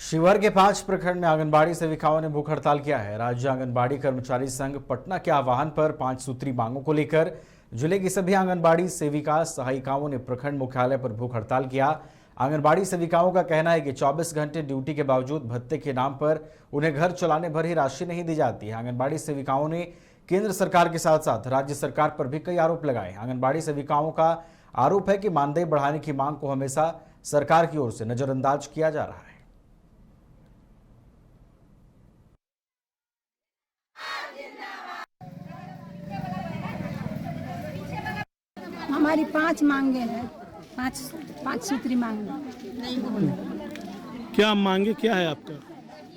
शिवहर के 5 प्रखंड में आंगनबाड़ी सेविकाओं ने भूख हड़ताल किया है। राज्य आंगनबाड़ी कर्मचारी संघ पटना के आह्वान पर 5 सूत्री मांगों को लेकर जिले की सभी आंगनबाड़ी सेविका सहायिकाओं ने प्रखंड मुख्यालय पर भूख हड़ताल किया। आंगनबाड़ी सेविकाओं का कहना है कि 24 घंटे ड्यूटी के बावजूद भत्ते के नाम पर उन्हें घर चलाने भर ही राशि नहीं दी जाती है। आंगनबाड़ी सेविकाओं ने केंद्र सरकार के साथ साथ राज्य सरकार पर भी कई आरोप लगाए। आंगनबाड़ी सेविकाओं का आरोप है कि मानदेय बढ़ाने की मांग को हमेशा सरकार की ओर से नजरअंदाज किया जा रहा है। हमारी 5 मांगे हैं, पाँच सूत्री मांगे। क्या मांगे क्या है आपका?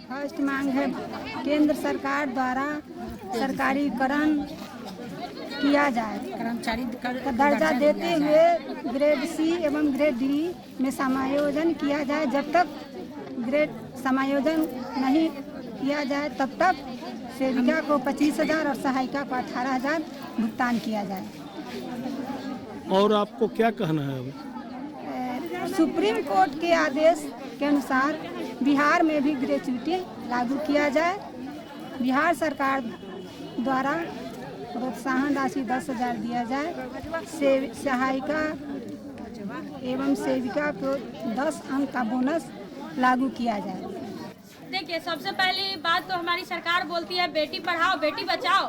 फर्स्ट मांग है केंद्र सरकार द्वारा सरकारीकरण किया जाए, कर्मचारी का दर्जा देते हुए ग्रेड सी एवं ग्रेड डी में समायोजन किया जाए। जब तक ग्रेड समायोजन नहीं किया जाए तब तक सेविका को 25,000 और सहायिका को 18,000 भुगतान किया जाए। और आपको क्या कहना है अभी? सुप्रीम कोर्ट के आदेश के अनुसार बिहार में भी ग्रेच्युटी लागू किया जाए। बिहार सरकार द्वारा प्रोत्साहन राशि 10,000 दिया जाए। सहायिका एवं सेविका को 10 अंक का बोनस लागू किया जाए। देखिए, सबसे पहली बात तो हमारी सरकार बोलती है बेटी पढ़ाओ बेटी बचाओ,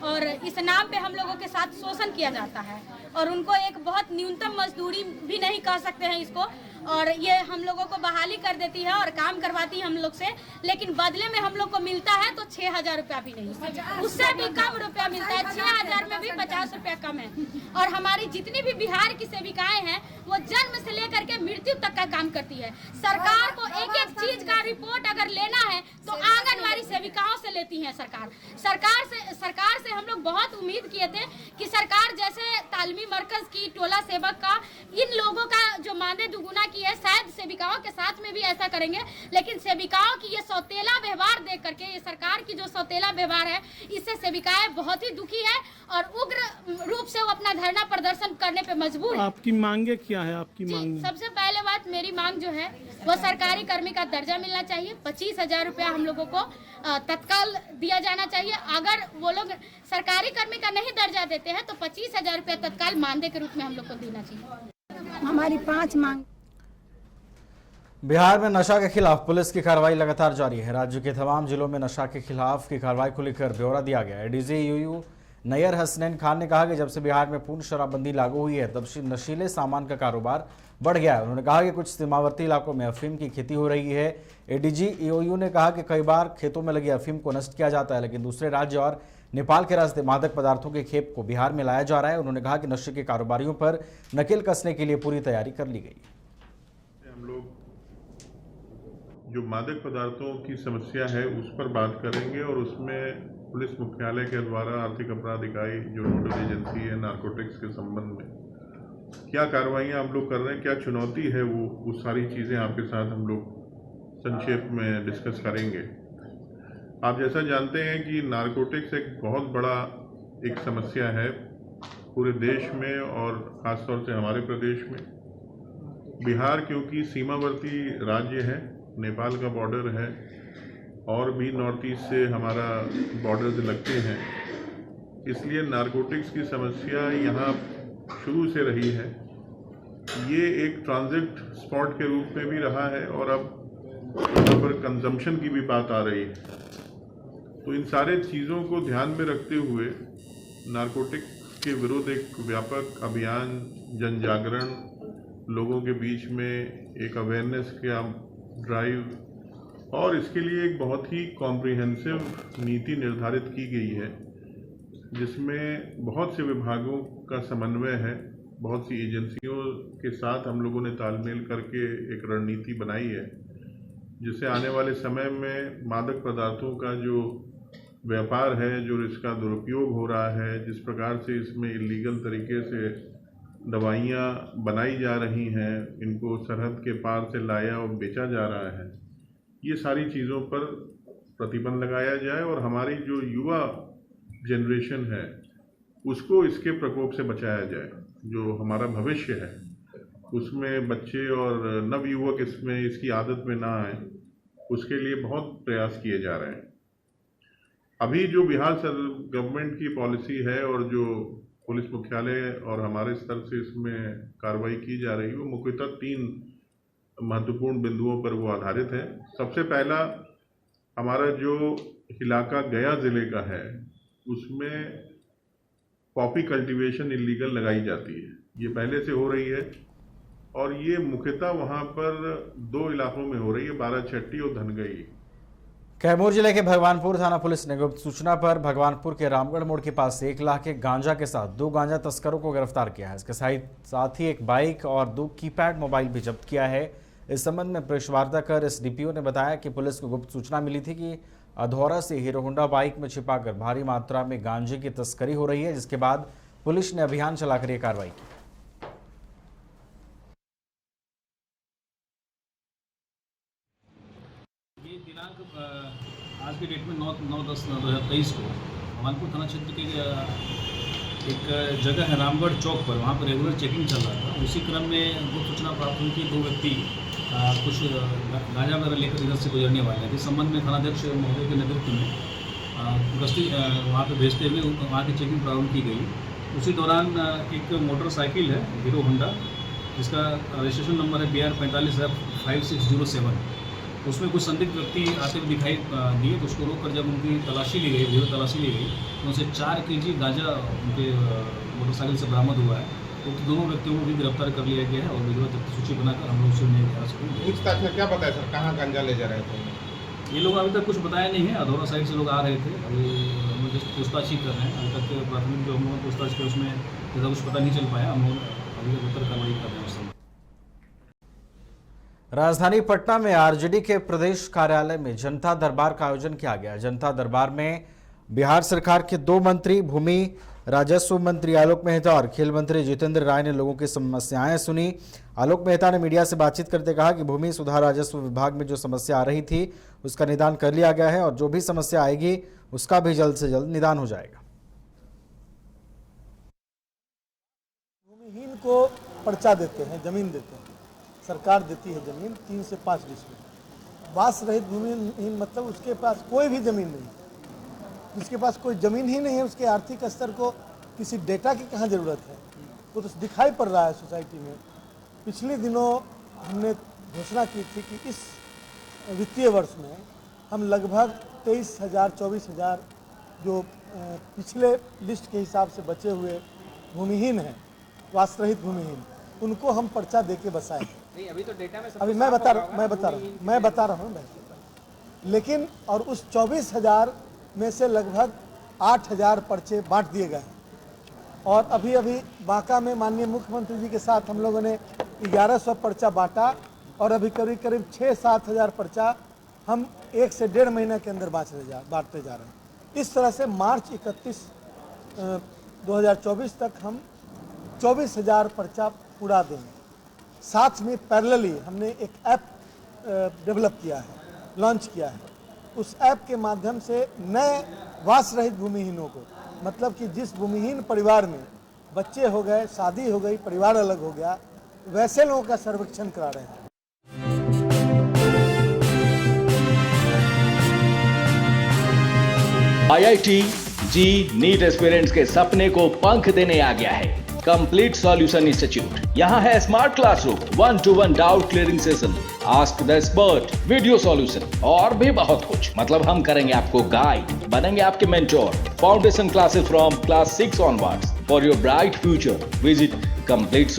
और इस नाम पे हम लोगों के साथ शोषण किया जाता है और उनको एक बहुत न्यूनतम मजदूरी भी नहीं कह सकते हैं इसको, और ये हम लोगों को बहाली कर देती है और काम करवाती है हम लोग से, लेकिन बदले में हम लोग को मिलता है तो 6,000 रुपया भी नहीं, उससे भी कम रुपया मिलता है। 6,000 में भी 50 रुपया कम है। और हमारी जितनी भी बिहार की सेविकाएं हैं वो जन्म से लेकर के मृत्यु तक का काम करती है। सरकार को एक एक चीज का रिपोर्ट अगर लेना है तो आंगनबाड़ी सेविकाओं से लेती है सरकार से हम लोग बहुत उम्मीद किए थे कि सरकार जैसे तालमी मरकज की टोला सेवक का इन लोगों का जो मानदेय दुगुना की है, शायद सेविकाओं के साथ में भी ऐसा करेंगे, लेकिन सेविकाओं की ये सौतेला व्यवहार देख करके, ये सरकार की जो सौतेला व्यवहार है, इससे सेविकाएं बहुत ही दुखी है और उग्र रूप से वो अपना धरना प्रदर्शन करने पे मजबूर है। आपकी मांगे क्या है? आपकी मांग सबसे पहले बात, मेरी मांग जो है वो सरकारी कर्मी का दर्जा मिलना चाहिए। 25,000 रुपया हम लोगों को तत्काल दिया जाना चाहिए। अगर वो लोग सरकारी कर्मी का नहीं दर्जा देते हैं तो 25,000 रुपया तत्काल मानदेय के रूप में हम लोग को देना चाहिए। हमारी 5 मांग। बिहार में नशा के खिलाफ पुलिस की कार्रवाई लगातार जारी है। राज्य के तमाम जिलों में नशा के खिलाफ की कार्रवाई को लेकर ब्यौरा दिया गया है। डीजी यूयू नैयर हसनैन खान ने कहा कि जब से बिहार में पूर्ण शराबबंदी लागू हुई है तब से नशीले सामान का कारोबार बढ़ गया है। उन्होंने कहा कि कुछ सीमावर्ती इलाकों में अफीम की खेती हो रही है। एडीजी ईओयू ने कहा कि कई बार खेतों में लगी अफीम को नष्ट किया जाता है, लेकिन दूसरे राज्य और नेपाल के रास्ते मादक पदार्थों के खेप को बिहार में लाया जा रहा है। उन्होंने कहा कि नशे के कारोबारियों पर नकेल कसने के लिए पूरी तैयारी कर ली गई। हम लोग जो मादक पदार्थों की समस्या है उस पर बात करेंगे और उसमें पुलिस मुख्यालय के द्वारा आर्थिक अपराध इकाई जो नोडल एजेंसी है नारकोटिक्स के संबंध में क्या कार्रवाइयाँ हम लोग कर रहे हैं, क्या चुनौती है, वो सारी चीज़ें आपके साथ हम लोग संक्षेप में डिस्कस करेंगे। आप जैसा जानते हैं कि नारकोटिक्स एक बहुत बड़ा एक समस्या है पूरे देश में और ख़ासतौर से हमारे प्रदेश में। बिहार क्योंकि सीमावर्ती राज्य है, नेपाल का बॉर्डर है और भी नॉर्थ ईस्ट से हमारा बॉर्डर्स लगते हैं, इसलिए नारकोटिक्स की समस्या यहाँ शुरू से रही है। ये एक ट्रांजिट स्पॉट के रूप में भी रहा है और अब यहाँ पर कंजम्पशन की भी बात आ रही है। तो इन सारे चीज़ों को ध्यान में रखते हुए नारकोटिक्स के विरुद्ध एक व्यापक अभियान, जन जागरण, लोगों के बीच में एक अवेयरनेस का ड्राइव और इसके लिए एक बहुत ही कॉम्प्रिहेंसिव नीति निर्धारित की गई है जिसमें बहुत से विभागों का समन्वय है। बहुत सी एजेंसियों के साथ हम लोगों ने तालमेल करके एक रणनीति बनाई है जिससे आने वाले समय में मादक पदार्थों का जो व्यापार है, जो इसका दुरुपयोग हो रहा है, जिस प्रकार से इसमें इलीगल तरीके से दवाइयाँ बनाई जा रही हैं, इनको सरहद के पार से लाया और बेचा जा रहा है, ये सारी चीज़ों पर प्रतिबंध लगाया जाए और हमारी जो युवा जनरेशन है उसको इसके प्रकोप से बचाया जाए। जो हमारा भविष्य है उसमें बच्चे और नवयुवक इसमें इसकी आदत में ना आए उसके लिए बहुत प्रयास किए जा रहे हैं। अभी जो बिहार गवर्नमेंट की पॉलिसी है और जो पुलिस मुख्यालय और हमारे स्तर से इसमें कार्रवाई की जा रही है, वो मुख्यतः 3 महत्वपूर्ण बिंदुओं पर वो आधारित है। सबसे पहला, हमारा जो इलाका गया ज़िले का है, उसमें पॉपी कल्टीवेशन इलीगल लगाई जाती है। ये पहले से हो रही है और ये मुख्यतः वहाँ पर 2 इलाकों में हो रही है, बाराचट्टी और धनगई। कैमूर जिले के भगवानपुर थाना पुलिस ने गुप्त सूचना पर भगवानपुर के रामगढ़ मोड़ के पास 1 लाख के गांजा के साथ 2 गांजा तस्करों को गिरफ्तार किया है। इसके साथ ही एक बाइक और 2 कीपैड मोबाइल भी जब्त किया है। इस संबंध में प्रेस वार्ता कर एसडीपीओ ने बताया कि पुलिस को गुप्त सूचना मिली थी कि अधौरा से हीरो होंडा बाइक में छिपाकर भारी मात्रा में गांजे की तस्करी हो रही है, जिसके बाद पुलिस ने अभियान चलाकर यह कार्रवाई की। ये दिनांक आज के डेट में 9/10/2023 को भगवानपुर थाना क्षेत्र के एक जगह है रामगढ़ चौक पर, वहाँ पर रेगुलर चेकिंग चल रहा था। उसी क्रम में गुप्त सूचना प्राप्त हुई कि 2 व्यक्ति कुछ गांजा वगैरह लेकर इधर से गुजरने वाले हैं। इस संबंध में थानाध्यक्ष महोदय के नेतृत्व में गश्ती वहाँ पर भेजते हुए वहाँ की चेकिंग प्रारंभ की गई। उसी दौरान एक मोटरसाइकिल है हीरो होंडा, जिसका रजिस्ट्रेशन नंबर है BR 45F5607। उसमें कुछ संदिग्ध व्यक्ति आते हुए दिखाई दिए, तो उसको रोककर जब उनकी तलाशी ली गई, वीडियो तलाशी ली गई, तो उनसे 4 kg गांजा उनके मोटरसाइकिल से बरामद हुआ है। तो दोनों व्यक्तियों को भी गिरफ्तार कर लिया गया है और विधिवत सूची बनाकर हम लोग उसे पूछताछ में क्या बताया सर, कहाँ गांजा ले जा रहे थे? ये लोग अभी तक कुछ बताया नहीं है। अधौरा साइड से लोग आ रहे थे, अभी हम लोग जस्ट पूछताछ ही कर रहे हैं। अभी तक प्राथमिक जो हम लोग पूछताछ किया उसमें ज़्यादा कुछ पता नहीं चल पाया। हम लोग अभी तक उत्तर कार्रवाई कर रहे हैं। राजधानी पटना में आरजेडी के प्रदेश कार्यालय में जनता दरबार का आयोजन किया गया। जनता दरबार में बिहार सरकार के 2 मंत्री, भूमि राजस्व मंत्री आलोक मेहता और खेल मंत्री जितेंद्र राय ने लोगों की समस्याएं सुनी। आलोक मेहता ने मीडिया से बातचीत करते कहा कि भूमि सुधार राजस्व विभाग में जो समस्या आ रही थी उसका निदान कर लिया गया है और जो भी समस्या आएगी उसका भी जल्द से जल्द निदान हो जाएगा। भूमिहीन को पर्चा देते हैं, जमीन देते हैं, सरकार देती है जमीन 3 से 5 डिसमिल। वास रहित भूमिहीन मतलब उसके पास कोई भी जमीन नहीं, जिसके पास कोई ज़मीन ही नहीं है, उसके आर्थिक स्तर को किसी डेटा की कहाँ ज़रूरत है, वो तो दिखाई पड़ रहा है सोसाइटी में। पिछले दिनों हमने घोषणा की थी कि इस वित्तीय वर्ष में हम लगभग 23,000-24,000 जो पिछले लिस्ट के हिसाब से बचे हुए भूमिहीन हैं, वास रहित भूमिहीन, उनको हम पर्चा दे के बसाए। अभी तो डेटा में अभी मैं बता रहा हूँ। लेकिन और उस 24,000 में से लगभग 8,000 पर्चे बांट दिए गए और अभी बांका में माननीय मुख्यमंत्री जी के साथ हम लोगों ने 1100 पर्चा बांटा और अभी करीब 6-7 हज़ार पर्चा हम 1 से 1.5 महीने के अंदर बांटते जा रहे हैं। इस तरह से मार्च 31, 2024 तक हम 24,000 पर्चा पूरा देंगे। साथ में पैरेलली हमने एक ऐप डेवलप किया है, लॉन्च किया है। उस ऐप के माध्यम से नए वास रहित भूमिहीनों को, मतलब कि जिस भूमिहीन परिवार में बच्चे हो गए, शादी हो गई, परिवार अलग हो गया, वैसे लोगों का सर्वेक्षण करा रहे हैं। IIT जी नीट एस्पिरेंट्स के सपने को पंख देने आ गया है कंप्लीट सॉल्यूशन इंस्टीट्यूट। यहाँ है smart classroom, 1-to-1 doubt clearing session, ask the expert, video solution और भी बहुत कुछ। मतलब हम करेंगे आपको गाइड, बनेंगे आपके mentor. Foundation classes from class 6 onwards for your bright future. Visit complete